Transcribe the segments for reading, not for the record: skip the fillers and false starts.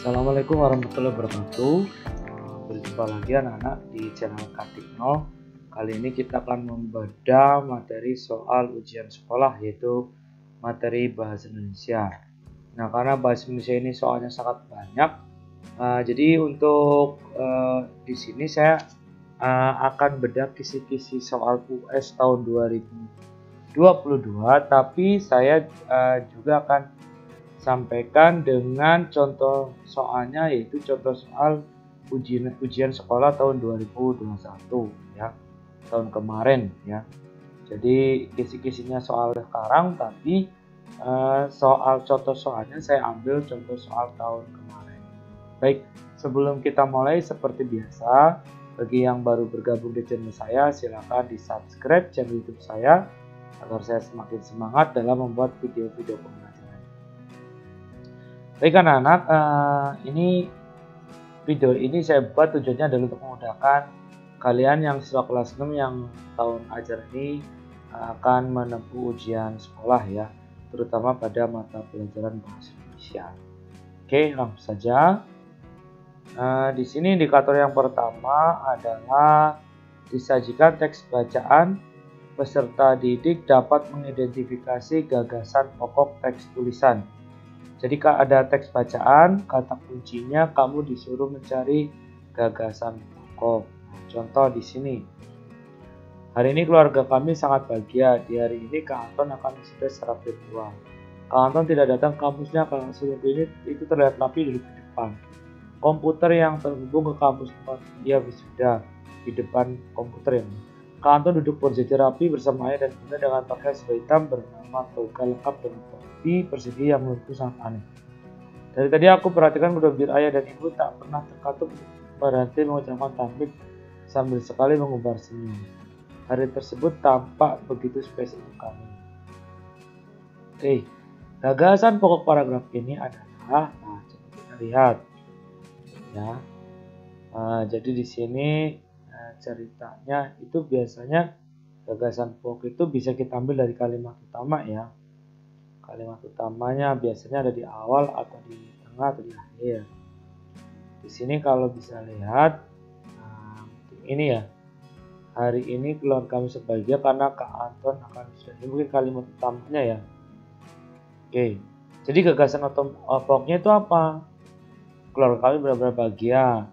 Assalamualaikum warahmatullahi wabarakatuh. Berjumpa lagi anak-anak di channel Kartikno. Kali ini kita akan membedah materi soal ujian sekolah, yaitu materi bahasa Indonesia. Nah, karena bahasa Indonesia ini soalnya sangat banyak, jadi untuk di sini saya akan bedah kisi-kisi soal US tahun 2022, tapi saya juga akan sampaikan dengan contoh soalnya, yaitu contoh soal ujian sekolah tahun 2021 ya, tahun kemarin ya. Jadi kisi-kisinya soal sekarang, tapi soal contoh soalnya saya ambil contoh soal tahun kemarin. Baik, sebelum kita mulai, seperti biasa, bagi yang baru bergabung di channel saya, silakan di subscribe channel YouTube saya agar saya semakin semangat dalam membuat video-video pembelajaran. Baik anak-anak, ini video ini saya buat tujuannya adalah untuk memudahkan kalian yang siswa kelas 6 yang tahun ajar ini akan menempuh ujian sekolah ya, terutama pada mata pelajaran bahasa Indonesia. Oke, langsung saja. Di sini indikator yang pertama adalah disajikan teks bacaan, peserta didik dapat mengidentifikasi gagasan pokok teks tulisan. Jadi ada teks bacaan, kata kuncinya kamu disuruh mencari gagasan pokok. Contoh di sini. Hari ini keluarga kami sangat bahagia. Di hari ini Kak Anton akan wisuda secara virtual. Kak Anton tidak datang ke kampusnya karena seluruh ini itu terlihat rapi di depan. Komputer yang terhubung ke kampus tempat dia wisuda di depan komputer ini. Kak Anton duduk berjajar rapi bersama ayah dan bunda dengan pakaian serba hitam bernama toga lengkap dan topi persegi yang menurutku sangat aneh. Dari tadi aku perhatikan kedua bibir ayah dan ibu tak pernah terkatup berhenti mengucapkan tahmid sambil sekali mengumbar senyum. Hari tersebut tampak begitu spesial untuk kami. Oke, gagasan pokok paragraf ini adalah, coba kita lihat ya. Jadi di sini ceritanya itu biasanya gagasan pokok itu bisa kita ambil dari kalimat utama ya. Kalimat utamanya biasanya ada di awal atau di tengah atau di akhir. Di sini kalau bisa lihat, ini ya. Hari ini keluarga kami sebahagia karena Kak Anton akan wisuda. Ini mungkin kalimat utamanya ya. Oke. Jadi gagasan pokoknya itu apa? Keluarga kami benar-benar bahagia.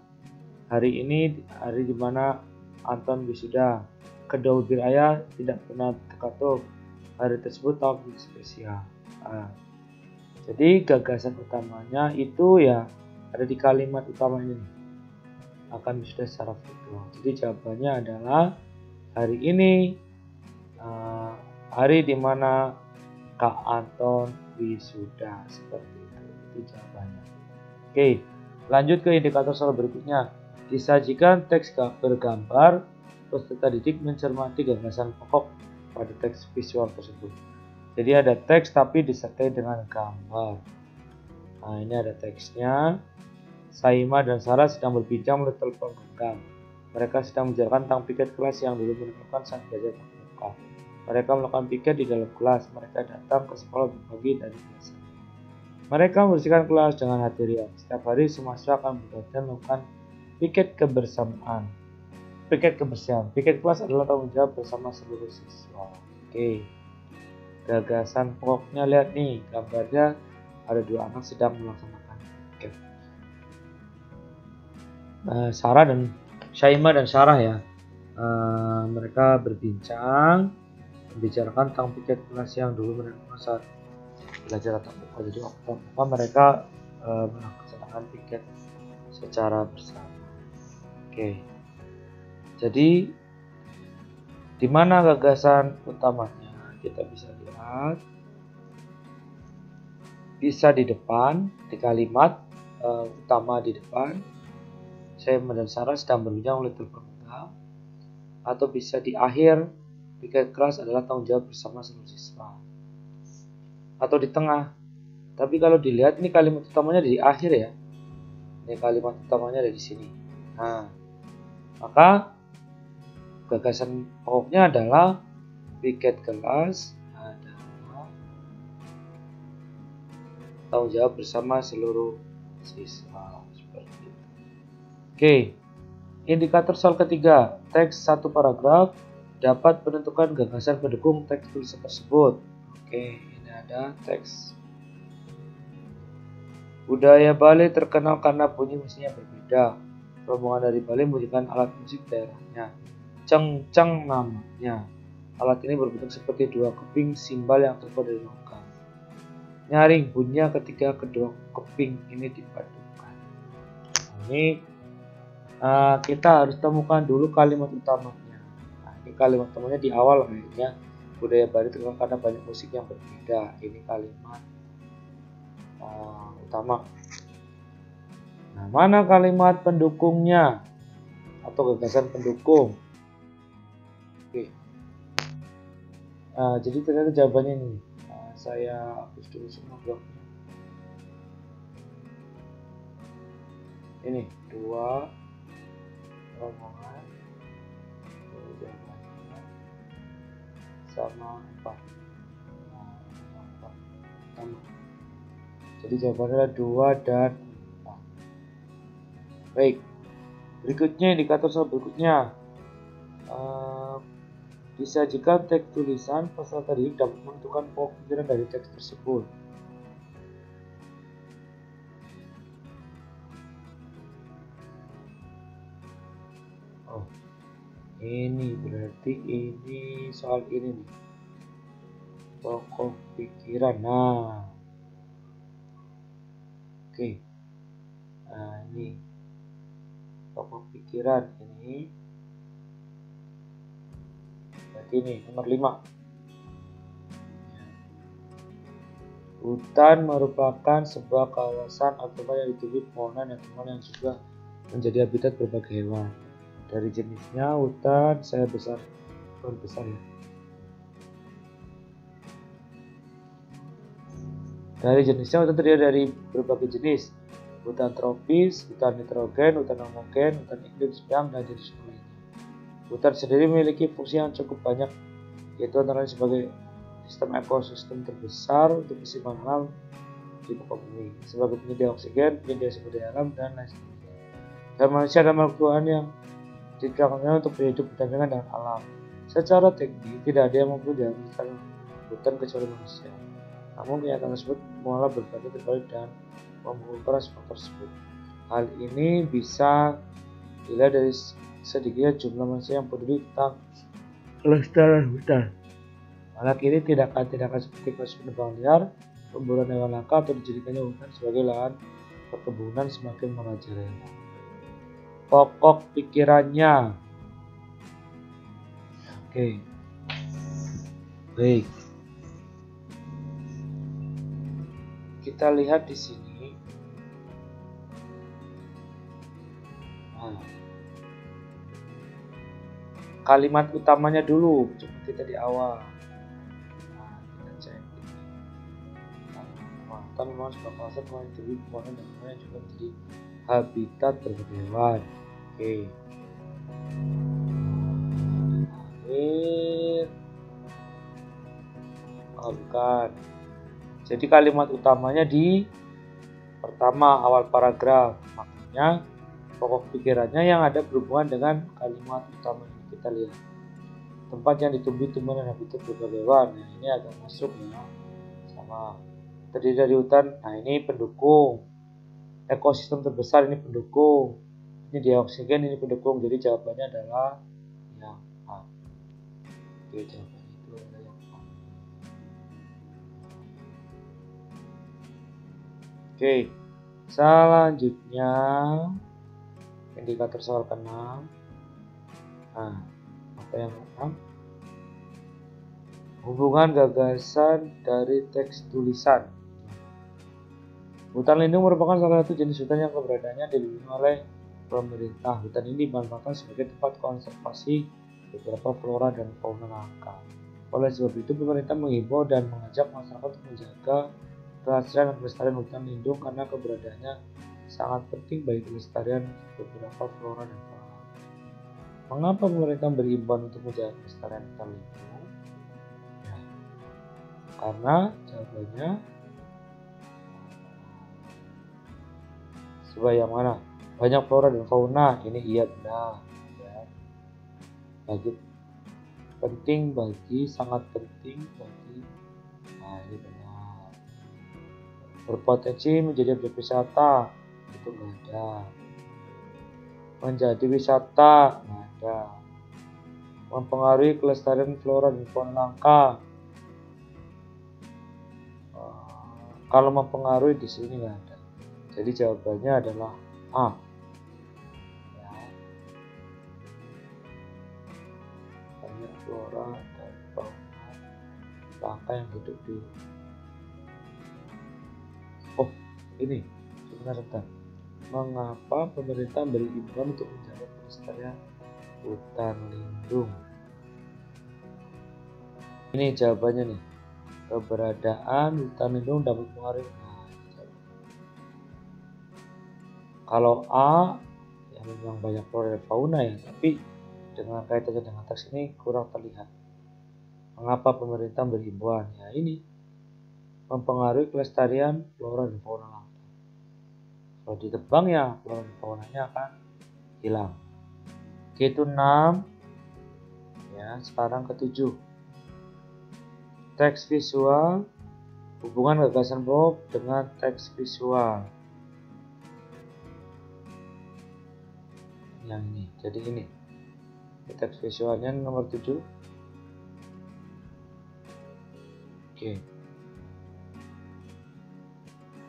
Hari ini hari dimana Anton wisuda. Kedua bibir ayah tidak pernah terkatup. Hari tersebut tahun spesial. Jadi gagasan utamanya itu ya ada di kalimat utama ini, akan wisuda secara virtual. Jadi jawabannya adalah hari ini hari dimana Kak Anton wisuda, seperti itu jawabannya. Oke, lanjut ke indikator soal berikutnya. Disajikan teks bergambar, peserta didik mencermati gagasan pokok pada teks visual tersebut. Jadi ada teks tapi disertai dengan gambar. Nah, ini ada teksnya. Saima dan Sarah sedang berbincang melalui telepon genggam. Mereka sedang membicarakan tentang piket kelas yang dulu dilakukan saat belajar tatap muka. Mereka melakukan piket di dalam kelas. Mereka datang ke sekolah lebih pagi dari biasa. Mereka membersihkan kelas dengan hati riang. Setiap hari semua siswa akan bergantian melakukan piket kebersamaan. Piket kebersihan. Piket kelas adalah tanggung jawab bersama seluruh siswa. Oke. Gagasan pokoknya, lihat nih gambarnya, ada dua anak sedang melaksanakan piket. Sarah dan Syaima dan Sarah ya, mereka berbincang membicarakan tentang piket kelas yang dulu mereka saat belajar tatap muka. Jadi apa mereka melaksanakan piket secara bersama. Oke. Jadi di mana gagasan utamanya? Kita bisa lihat, bisa di depan, di kalimat utama di depan, Saima dan Sarah sedang berbincang oleh telepon genggam, atau bisa di akhir, piket kelas adalah tanggung jawab bersama seluruh siswa, atau di tengah. Tapi kalau dilihat ini kalimat utamanya di akhir ya, ini kalimat utamanya ada di sini. Nah, maka gagasan pokoknya adalah piket kelas adalah tanggung jawab bersama seluruh siswa. Seperti itu. Oke, indikator soal ketiga, teks satu paragraf dapat menentukan gagasan pendukung teks tulisan tersebut. Oke, ini ada teks. Budaya Bali terkenal karena bunyi musiknya berbeda. Rombongan dari Bali membunyikan alat musik daerahnya. Cengceng namanya. Alat ini berbentuk seperti dua keping simbal yang terbuat dari logam. Nyaring bunyinya ketika kedua keping ini dipadukan. Ini kita harus temukan dulu kalimat utamanya. Nah, ini kalimat utamanya di awal kayaknya. Budaya Bali terkenal karena banyak musik yang berbeda. Ini kalimat utama. Nah, mana kalimat pendukungnya atau gagasan pendukung? Oke. Jadi ternyata jawabannya ini. Saya hapus dulu semua bloknya. Ini 2 rombongan sama 4. Jadi jawabannya adalah 2 dan 4. Baik. Berikutnya indikator soal berikutnya. Disajikan teks tulisan peserta didik dapat menentukan pokok pikiran dari teks tersebut. Oh, ini berarti ini soal ini nih. Pokok pikiran. Nah, oke. Nah, ini pokok pikiran ini. Berarti ini nomor 5. Hutan merupakan sebuah kawasan atau yang ditumbuhi pepohonan dan tumbuhan yang juga menjadi habitat berbagai hewan. Dari jenisnya hutan saya besar ya. Dari jenisnya hutan terdiri dari berbagai jenis. Hutan tropis, hutan nitrogen, hutan homogen, hutan iklim sedang, dan jenis lainnya. Hutan sendiri memiliki fungsi yang cukup banyak, yaitu antara lain sebagai sistem ekosistem terbesar untuk keseimbangan alam di muka bumi, sebagai penyedia oksigen, penyedia sumber daya alam, dan lain sebagainya. Dan manusia adalah makhluk Tuhan yang diciptakannya untuk berhidup berdampingan dengan alam. Secara teknis, tidak ada yang mampu dihasilkan hutan kecuali manusia. Namun kenyataan tersebut malah berbanding terbalik dan membukukan faktor tersebut. Hal ini bisa dilihat dari sedikitnya jumlah manusia yang peduli tentang kelestarian hutan. Malah kini tindakan seperti proses penebangan liar, pemburuan hewan langka, atau dijadikannya hutan sebagai lahan perkebunan semakin merajalela. Pokok pikirannya. Oke. Baik. Kita lihat di sini. Kalimat utamanya dulu seperti tadi awal. Kita cek. Hutan memang sebuah kawasan yang ditumbuhi pepohonan dan tumbuhan yang juga menjadi habitat berbagai hewan. Oke. Bukan. Jadi kalimat utamanya di pertama awal paragraf. Makanya pokok pikirannya yang ada berhubungan dengan kalimat utama ini. Kita lihat tempat yang ditumbuhi tumbuhan dan habitat berbagai hewan. Nah, ini agak masuk ya, sama terdiri dari hutan. Nah, ini pendukung. Ekosistem terbesar ini pendukung. Ini dia oksigen, ini pendukung. Jadi jawabannya adalah yang A. Oke, jawabannya itu adalah yang A. Oke, selanjutnya indikator soal ke-6. Nah, apa yang ke-6? Hubungan gagasan dari teks tulisan. Hutan lindung merupakan salah satu jenis hutan yang keberadaannya dilindungi oleh pemerintah. Hutan ini dimanfaatkan sebagai tempat konservasi beberapa flora dan fauna langka. Oleh sebab itu, pemerintah menghimbau dan mengajak masyarakat untuk menjaga kelestarian dan kelestarian hutan lindung karena keberadaannya sangat penting bagi kelestarian beberapa flora dan fauna. Mengapa pemerintah berimbauan untuk menjaga kelestarian hutan lindung? Ya, karena jawabannya Coba yang mana? Banyak flora dan fauna. Ini iya benar. Ya. Bagi penting bagi, sangat penting bagi. Nah ini benar. Berpotensi menjadi objek wisata. Itu enggak ada. Menjadi wisata. Enggak ada. Mempengaruhi kelestarian flora dan fauna langka. Kalau mempengaruhi di sini nggak ada. Jadi jawabannya adalah A. Ya. Banyak flora dan fauna langka yang hidup di. Oh, ini sebentar. Mengapa pemerintah beri imbauan untuk menjaga pelestarian hutan lindung? Ini jawabannya nih. Keberadaan hutan lindung dapat mempengaruhi. Kalau A, ya memang banyak flora dan fauna ya, tapi dengan kaitannya dengan teks ini kurang terlihat. Mengapa pemerintah beri himbauan? Ya ini mempengaruhi kelestarian flora dan fauna langka. Kalau ditebang ya flora dan faunanya akan hilang. Oke, itu 6. Ya, sekarang ke-7. Teks visual, hubungan gagasan Bob dengan teks visual. Yang ini, jadi ini teks visualnya nomor 7. Oke.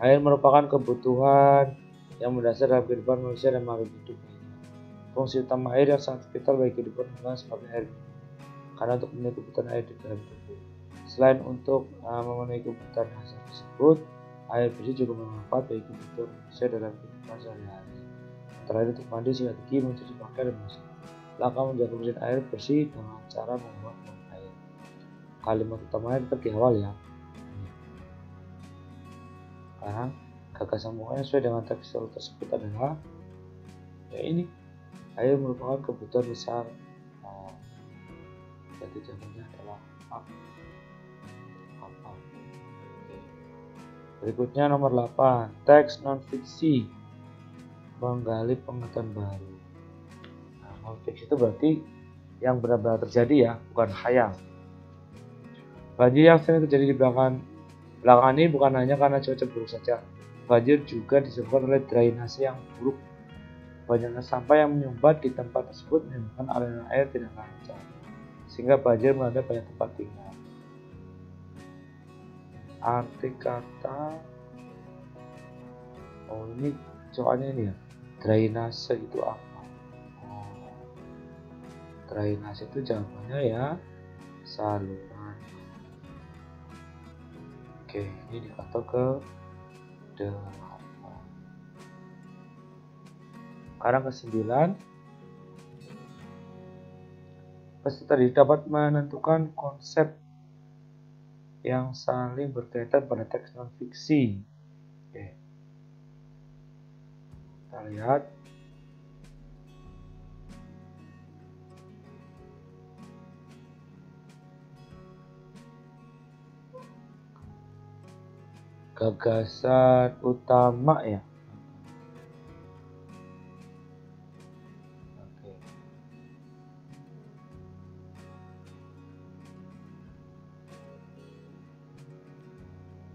Air merupakan kebutuhan yang mendasar dalam kehidupan manusia dan makhluk hidup lainnya. Fungsi utama air yang sangat vital bagi kehidupan adalah sebagai air minum, karena untuk memenuhi kebutuhan air di dalam tubuh. Selain untuk memenuhi kebutuhan dasar tersebut, air bersih juga bermanfaat bagi kebutuhan manusia dalam kehidupan sehari-hari. Antara lain untuk mandi, sikat gigi, mencuci pakaian, dan masak. Langkah menjaga kebersihan air bersih dengan cara membuat bong air. Kalimat utamanya tetap di awal ya. Sekarang gagasan pokoknya sesuai dengan teks tersebut adalah ya ini, air merupakan kebutuhan besar. Jadi jawabannya adalah apa? Berikutnya nomor 8, teks non-fiksi, menggali pengetahuan baru. Nah, non-fiksi itu berarti yang benar-benar terjadi ya, bukan khayal. Banjir yang sering terjadi di belakangan ini bukan hanya karena cuaca buruk saja. Banjir juga disebabkan oleh drainase yang buruk. Banyaknya sampah yang menyumbat di tempat tersebut menyebabkan aliran air tidak lancar, sehingga banjir melanda banyak tempat tinggal. Arti kata, oh ini soalnya ini ya, drainase itu apa? Drainase itu jawabannya ya saluran. Oke, ini dikator ke 8. Sekarang ke 9. Peserta dapat menentukan konsep yang saling berkaitan pada teks non-fiksi. Oke. Kita lihat. Gagasan utama ya. Oke.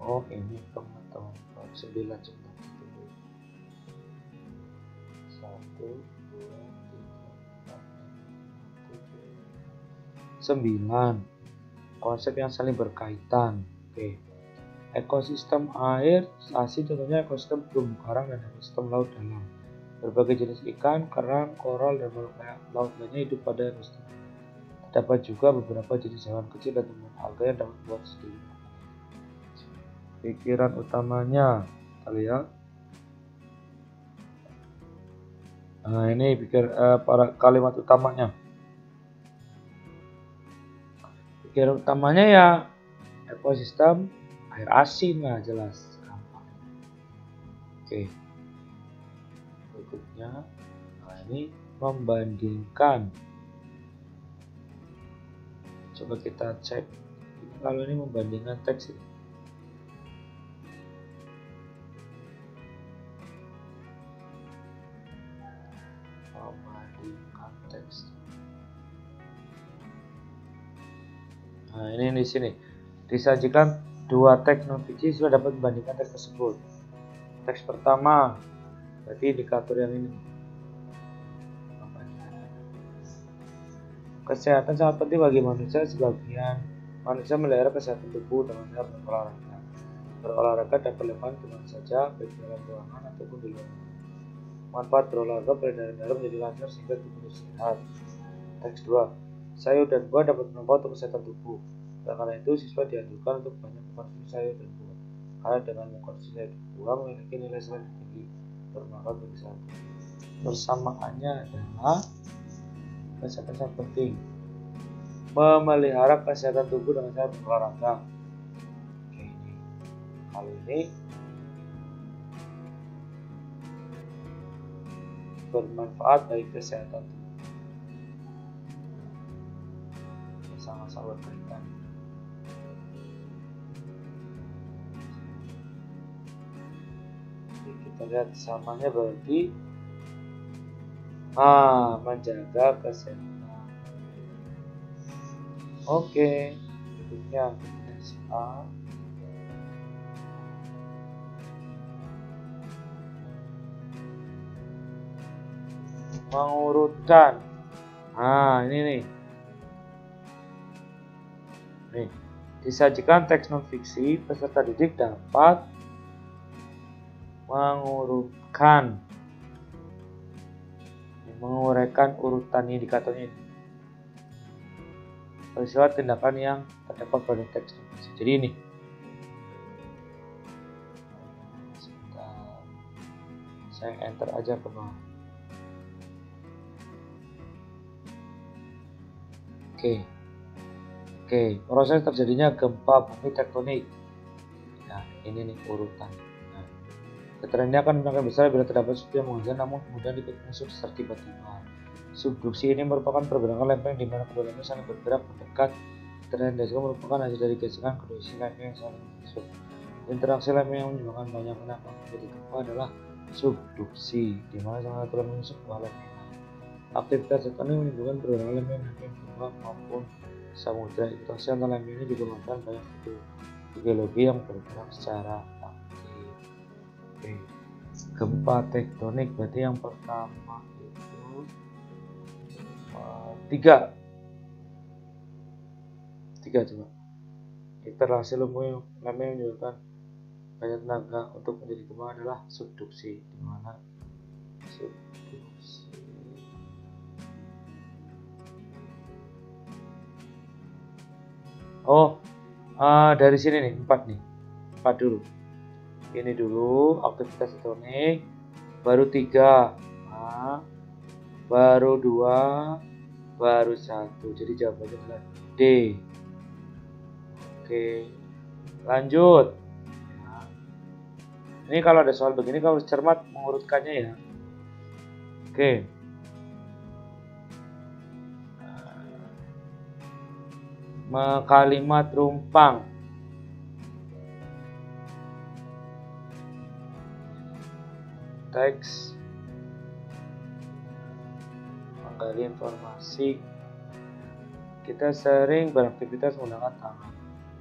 Oh ini teman-teman 9 coba dulu. 1, 2, 3, 4, 5, 6, 7, 9. Konsep yang saling berkaitan. Oke. Ekosistem air asin contohnya ekosistem terumbu karang dan ekosistem laut dalam. Berbagai jenis ikan, kerang, koral, dan makhluk laut lainnya hidup pada ekosistem. Terdapat juga beberapa jenis hewan kecil dan tumbuhan alga yang dapat membuat sendiri. Pikiran utamanya, kita lihat. Nah ini para kalimat utamanya. Pikiran utamanya ya ekosistem air asin lah, jelas gampang. Oke. Berikutnya, nah ini membandingkan. Coba kita cek. Kalau ini membandingkan teks ini. membandingkan teks. Nah, ini di sini disajikan dua teks non-fiksi sudah dapat membandingkan teks tersebut. Teks pertama berarti indikator yang ini. Kesehatan sangat penting bagi manusia. Sebagian manusia melihara kesehatan tubuh dengan cara berolahraga. Berolahraga dapat dilakukan di mana saja, baik di dalam ruangan ataupun di luar. Manfaat berolahraga, peredaran darah menjadi lancar sehingga tubuh sehat. Teks 2. Sayur dan buah dapat bermanfaat untuk kesehatan tubuh. Karena itu, siswa dianjurkan untuk banyak mengkonsumsi sayur dan buah. Karena dengan mengkonsumsi sayur dan buah memiliki nilai selain tinggi bermanfaat bagi kesehatan tubuh. Persamaannya adalah kesehatan sangat penting. Memelihara kesehatan tubuh dengan cara berolahraga. Oke, ini kali ini bermanfaat bagi kesehatan tubuh. Sama-sama berkaitan. Oke, kita lihat samanya berarti menjaga kesehatan. Oke, berikutnya A. Mengurutkan. Ini nih. Disajikan teks non-fiksi, peserta didik dapat mengurutkan, menguraikan urutan indikatornya peristiwa tindakan yang terdapat pada teks non-fiksi. Jadi ini saya enter aja ke bawah. Oke, proses terjadinya gempa bumi tektonik. Nah, ini nih urutan. Nah, getaran ini akan semakin besar bila terdapat subduksi yang menghasilkan namun kemudian diikuti secara tiba-tiba. Subduksi ini merupakan pergerakan lempeng di mana kedua lempeng saling bergerak mendekat. Getaran dasar merupakan hasil dari gesekan kedua sisi lempeng yang saling menyusul. Interaksi lempeng yang menyebabkan banyak kenapa menjadi gempa adalah subduksi, di mana salah satu lempeng menyusul dua lempeng. Aktivitas tektonik menimbulkan pergerakan lempeng gempa maupun samudra. Interaksi antara lempeng ini juga merupakan banyak geologi yang bergerak secara aktif. Gempa tektonik berarti yang pertama itu 3 coba. Interaksi lempeng yang menyebabkan banyak tenaga untuk menjadi gempa adalah subduksi, di mana subduksi dari sini nih 4 dulu. Ini dulu aktivitas tektonik, baru 3, baru 2, baru 1. Jadi jawabannya adalah D. Oke, lanjut. Ini kalau ada soal begini kamu harus cermat mengurutkannya ya. Oke. Kalimat rumpang. Teks. Menggali informasi. Kita sering beraktivitas menggunakan tangan.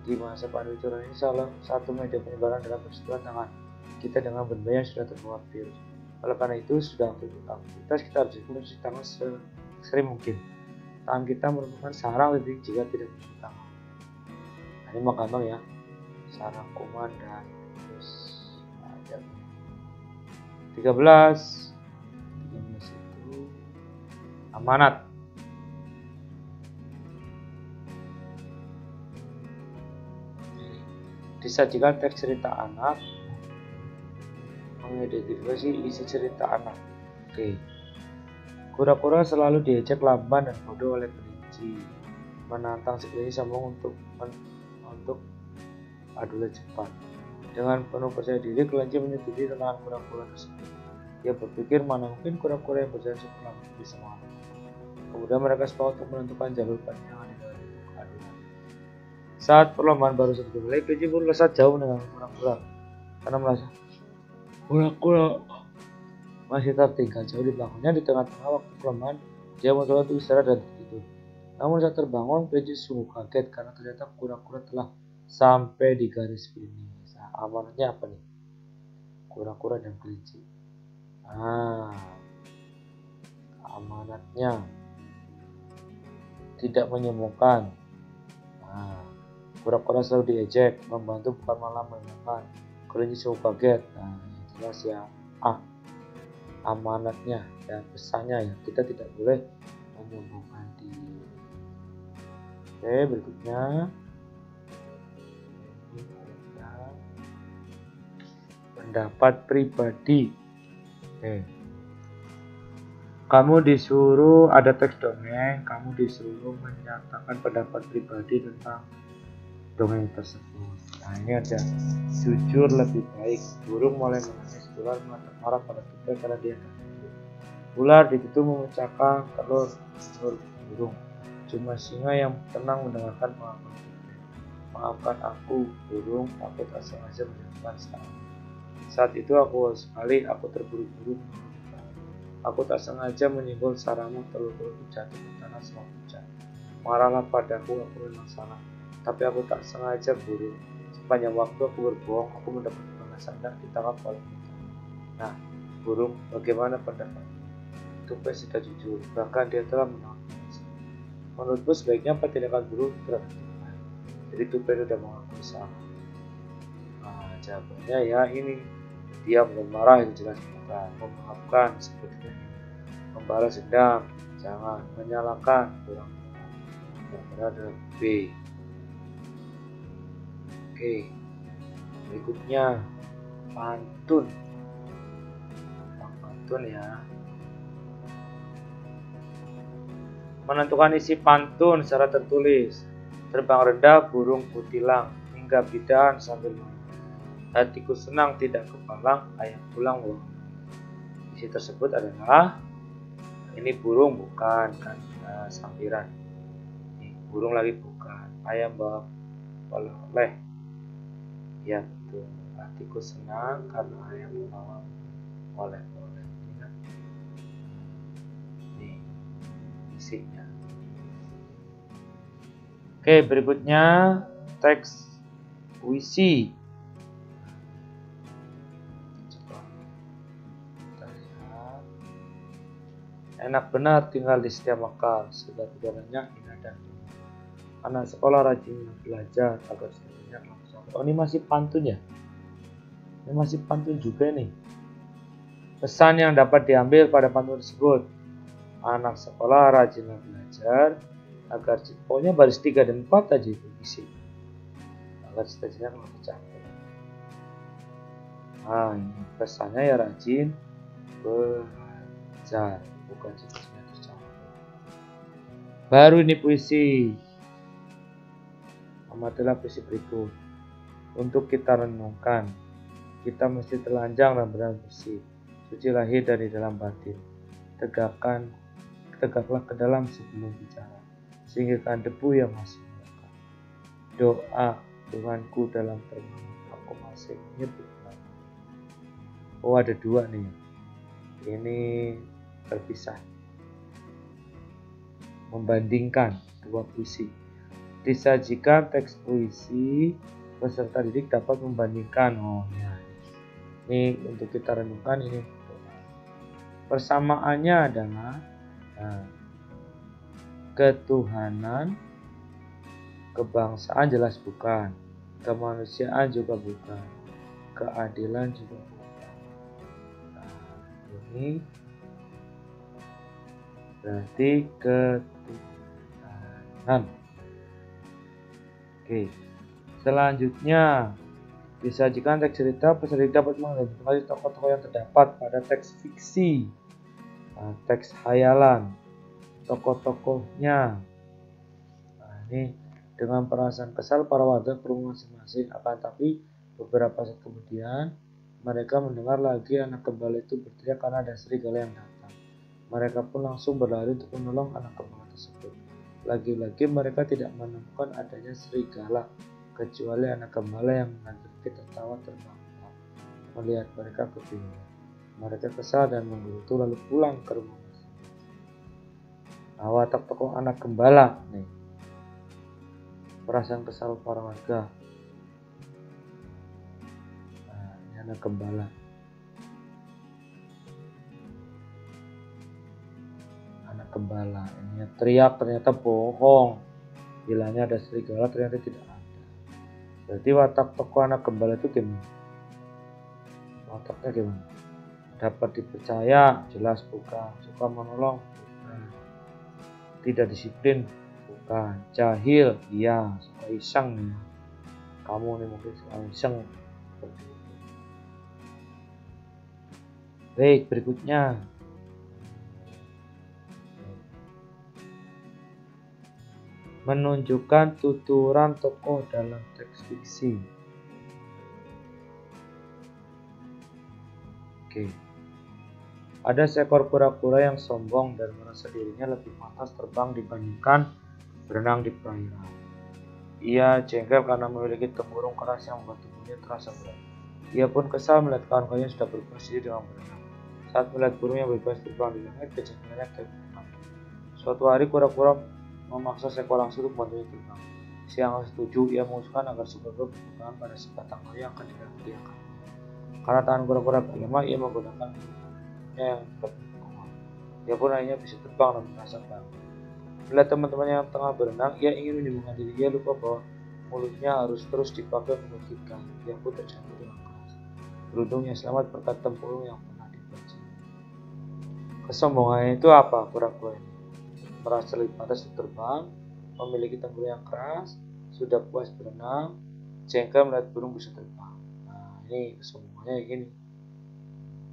Di masa panduan ini salah satu media penyebaran dalam bersentuhan tangan kita dengan benda yang sudah terbawa virus. Oleh karena itu, sudah aktivitas kita harus mencuci tangan sering mungkin. Tangan kita merupakan sarang titik jika tidak mencuci tangan. Nah, ini mau gampang ya, sarang kuman dan virus. Ada 13 itu amanat. Disajikan teks cerita anak, mengidentifikasi isi cerita anak. Oke. Kura-kura selalu diejek lamban dan bodoh oleh kelinci, menantang si kelinci sombong untuk adu cepat. Dengan penuh percaya diri, kelinci menyetujui tentang kura-kura tersebut. Dia berpikir mana mungkin kura-kura yang berjalan cukup lama bisa mengalahkan. Kemudian mereka sepakat untuk menentukan jalur panjang di dalam adunan. Saat perlombaan baru saja dimulai, kelinci melesat jauh dengan kura-kura karena merasa kura-kura masih tertinggal jauh di belakangnya. Di tengah-tengah waktu kelemahan, dia mencoba untuk istirahat dan tertidur. Namun saat terbangun, Kelinci sungguh kaget karena ternyata kura-kura telah sampai di garis finish. Nah, amanatnya apa nih? Kura-kura dan kelinci. Amanatnya tidak menyemukan. Kura-kura selalu diejek, membantu bukan malah menyenangkan. Kelinci sungguh kaget. Jelas ya. Amanatnya dan pesannya ya, kita tidak boleh menyombongkan diri. Oke, berikutnya pendapat pribadi. Kamu disuruh, ada teks dongeng, kamu disuruh menyatakan pendapat pribadi tentang dongeng tersebut. Nah, ini ada jujur lebih baik. Burung mulai menangis, ular marah pada tupai karena dia takut. Ular begitu memecahkan telur burung. Cuma singa yang tenang mendengarkan pengakuan tupai. Maafkan aku, burung, aku tak sengaja menyebabkan salah. Saat itu aku sekali, aku terburu-buru. Aku tak sengaja menyinggol sarangmu, telur-telur jatuh ke tanah semua hujan. Marahlah padaku, aku memang salah. Tapi aku tak sengaja, burung. Sepanjang waktu aku berbohong, aku mendapat balasan dan ditangkap oleh kita. Nah, burung, bagaimana pendapatmu? Tupai sudah jujur, bahkan dia telah menangkap. Menurutmu sebaiknya apa tindakan burung terhadap tupai? Jadi tupai sudah mengaku salah. Jawabannya ya ini. Dia belum marah, itu jelas bukan. Memaafkan seperti ini. Membalas dendam, jangan. Menyalahkan, kurang tepat. Yang benar adalah B. Oke, berikutnya pantun. Pantun ya. Menentukan isi pantun secara tertulis. Terbang rendah burung kutilang, hingga bidan sambil hatiku senang tidak kepalang, ayam pulang loh. Isi tersebut adalah ini burung bukan kan, sampiran. Ini burung lagi bukan, ayam bawa oleh-oleh. Ya tuh, hatiku senang karena ayam membawa oleh-oleh. Ini kan, nih isinya. Oke, berikutnya teks puisi. Enak benar tinggal di setiap makal, segala udaranya indah dan indah. Anak sekolah rajin belajar agar semuanya langsung. Oh, ini masih pantun ya? Ini masih pantun juga nih. Pesan yang dapat diambil pada pantun tersebut. Anak sekolah rajin belajar agar pokoknya baris 3 dan 4 aja itu isi. Agar cita-citanya kalau tercapai. Ini pesannya ya rajin belajar. Bukan cita-citanya tercapai. Baru ini puisi. Amatilah puisi berikut. Untuk kita renungkan, kita mesti telanjang dan benar bersih, suci lahir dari dalam batin. Tegaklah ke dalam sebelum bicara, singkirkan debu yang masih melekat. Doa Tuhanku dalam terbangun, aku masih menyebut nama. Oh, ada dua nih. Ini terpisah. Membandingkan dua puisi. Disajikan teks puisi, peserta didik dapat membandingkan. Ini untuk kita renungkan ini. Persamaannya adalah ketuhanan, kebangsaan jelas bukan, kemanusiaan juga bukan, keadilan juga bukan. Ini berarti ketuhanan. Oke, selanjutnya disajikan teks cerita, peserta dapat mengidentifikasi tokoh-tokoh yang terdapat pada teks fiksi, teks khayalan, tokoh-tokohnya. Ini dengan perasaan kesal para warga ke rumah masing-masing. Akan tapi beberapa saat kemudian mereka mendengar lagi anak gembala itu berteriak karena ada serigala yang datang. Mereka pun langsung berlari untuk menolong anak gembala tersebut. Lagi-lagi mereka tidak menemukan adanya serigala, kecuali anak gembala yang mengagetkan tertawa terbang-bang melihat mereka kebingungan. Mereka kesal dan menggerutu lalu pulang ke rumah. Nah, watak tokoh anak gembala nih. Perasaan kesal para warga. Nah, ini anak gembala. Anak gembala ini teriak, ternyata bohong. Bilangnya ada serigala, ternyata tidak ada. Berarti watak tokoh anak gembala itu gimana? Wataknya gimana? Dapat dipercaya, jelas bukan. Suka menolong, bukan. Tidak disiplin, bukan. Jahil, iya. Suka iseng nih. Kamu nih mungkin suka iseng. Baik, berikutnya. Menunjukkan tuturan tokoh dalam teks fiksi. Oke. Ada seekor kura-kura yang sombong dan merasa dirinya lebih pantas terbang dibandingkan berenang di perairan. Ia jengkel karena memiliki tempurung keras yang membuat tubuhnya terasa berat. Ia pun kesal melihat kawan-kawannya sudah berubah diri dengan berenang. Saat melihat burung yang bebas terbang di langit, kejengkelannya terbenam. Suatu hari kura-kura memaksa seekor angsa untuk membantunya terbang. Si angsa setuju. Ia mengusulkan agar si kura-kura berpegangan pada sebatang kayu yang akan diangkat. Karena tangan kura-kura lemah, ia menggunakan yang lebih kuat. Ia pun akhirnya bisa terbang dan merasa bangga. Melihat teman-temannya yang tengah berenang, ia ingin menyembuhkan diri. Ia lupa bahwa mulutnya harus terus dipakai menggigitkan. Ia pun terjatuh dengan keras. Beruntungnya selamat berkat tempurung yang pernah dibaca. Kesombongannya itu apa kura-kura ini? Merasa lebih pantas terbang, memiliki tempurung yang keras, sudah puas berenang, jengkel melihat burung bisa terbang. Nah, ini kesombongannya gini.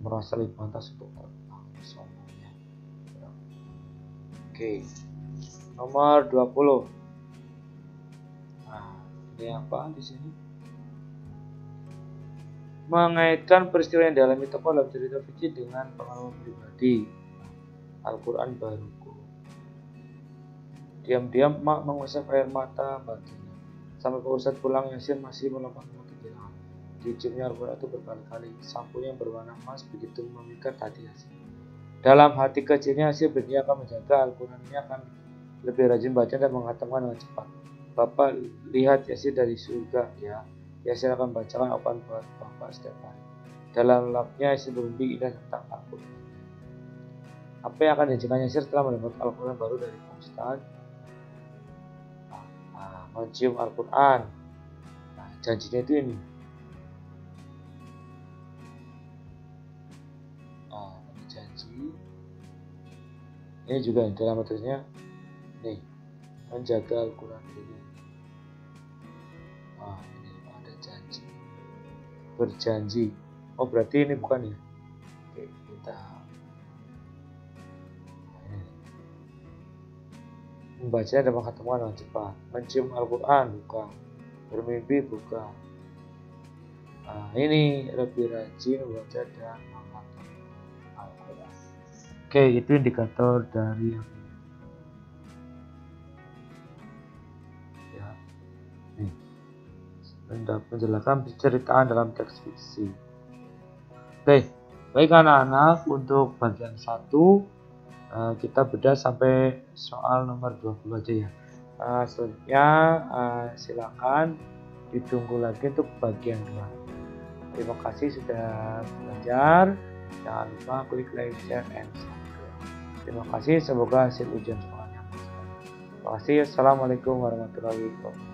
Merasa lebih pantas untuk terbang. Kesombongannya. Oke. Nomor 20. Nah, ini apa di sini? Mengaitkan peristiwa yang dialami tokoh dalam cerita fiksi dengan pengalaman pribadi. Al-Quran baruku. Diam-diam mak mengusap air mata baginya. Sampai Pak Ustadz pulang, Yasin masih melompat-lompat di jalan. Diciumnya Al-Quran itu berkali-kali. Sampulnya yang berwarna emas begitu memikat hati Yasin. Dalam hati kecilnya Yasin berniat akan menjaga Al-Quran ini akan lebih rajin baca dan menghatamkan dengan cepat. Bapak lihat Yasin dari surga ya. Yasin akan bacakan Al-Quran buat Bapak setiap hari. Dalam lapnya Yasin bermimpi indah tentang Al-Quran. Apa yang akan dijanjikan Yasin setelah mendapat Al-Quran baru dari Pak Ustadz? Mencium Al-Quran. Nah, janjinya itu ini. Nah, ini janji. Ini juga dalam tulisnya nih, menjaga Al-Quran ini. Nah, ini ada janji. Berjanji. Oh, berarti ini bukan ya? Oke, kita membacanya dan menghatamkan dengan cepat. Mencium Al-Quran bukan. Bermimpi bukan. Nah, ini lebih rajin membaca dan menghatamkan Al-Quran. Oke, itu indikator dari ya. Nih. Penjelasan penceritaan dalam teks fiksi. Oke, baik anak-anak, untuk bagian 1 kita bedah sampai soal nomor 20 aja ya. Selanjutnya silakan ditunggu lagi untuk bagian 2. Terima kasih sudah belajar. Jangan lupa klik like, share, and subscribe. Terima kasih, semoga hasil ujian sekolahnya bagus. Terima kasih. Assalamualaikum warahmatullahi wabarakatuh.